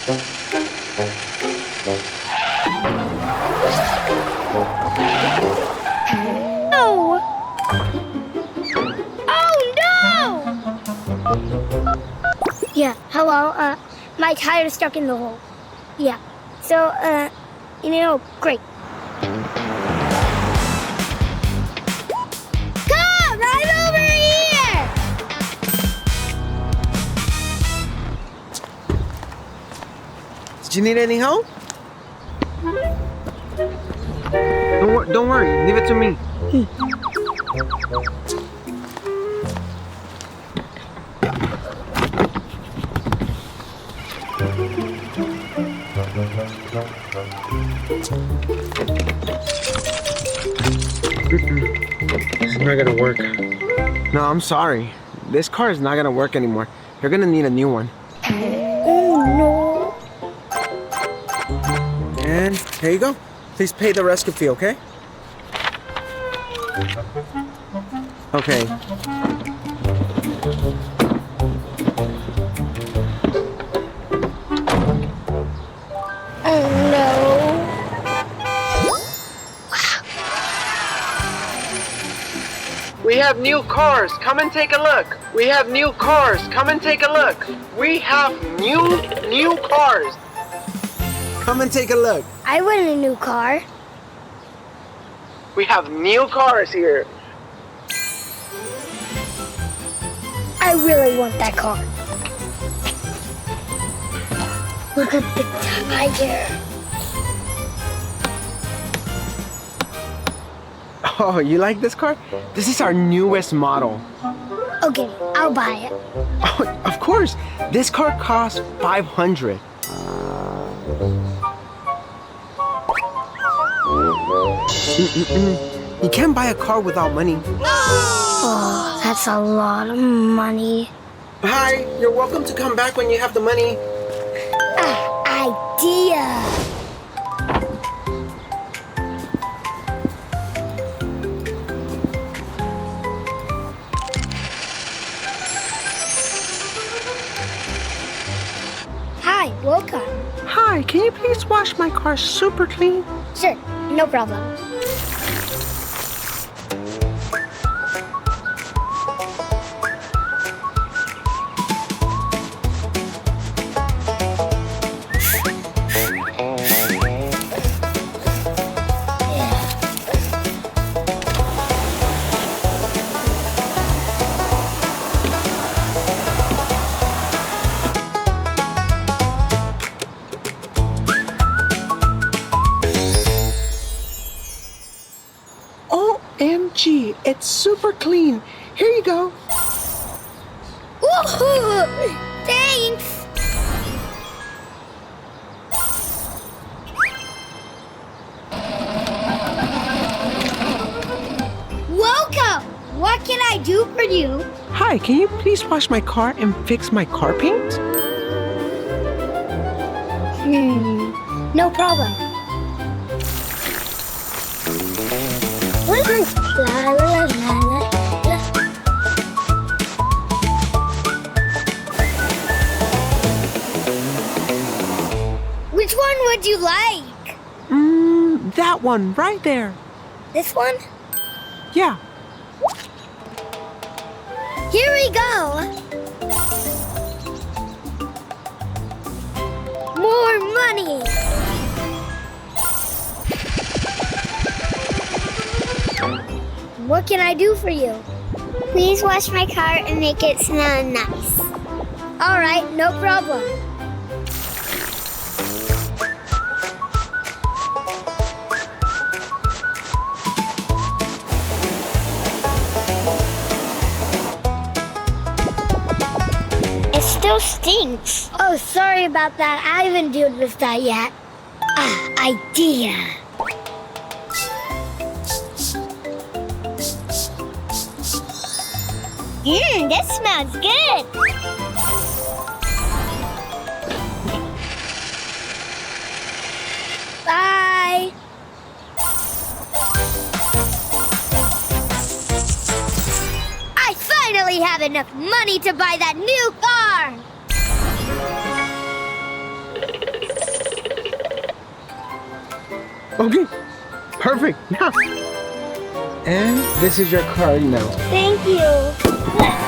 Oh! Oh no! Yeah, hello. My tire's stuck in the hole. Yeah. So, great. Come right over here! Did you need any help? Don't worry, leave it to me. It's not gonna work. No, I'm sorry. This car is not gonna work anymore. You're gonna need a new one. Oh no. And here you go. Please pay the rescue fee, okay? Okay. Oh no. We have new cars. Come and take a look. We have new cars. Come and take a look. We have new cars. Come and take a look. I want a new car. We have new cars here. I really want that car. Look at the tiger. Oh, you like this car? This is our newest model. Okay, I'll buy it. Oh, of course. This car costs $500. You can't buy a car without money. Oh, that's a lot of money. Hi, you're welcome to come back when you have the money. Idea. Hi, welcome. Hi, can you please wash my car super clean? Sure, no problem. OMG, it's super clean. Here you go. Woohoo! Thanks! Welcome! What can I do for you? Hi, can you please wash my car and fix my car paint? No problem. La, la, la, la, la. Which one would you like? That one right there. This one? Yeah. Here we go. More money. What can I do for you? Please wash my car and make it smell nice. All right, no problem. It still stinks. Oh, sorry about that. I haven't dealt with that yet. Idea. This smells good. Bye. I finally have enough money to buy that new car. Okay, perfect. Now. And this is your card now. Thank you.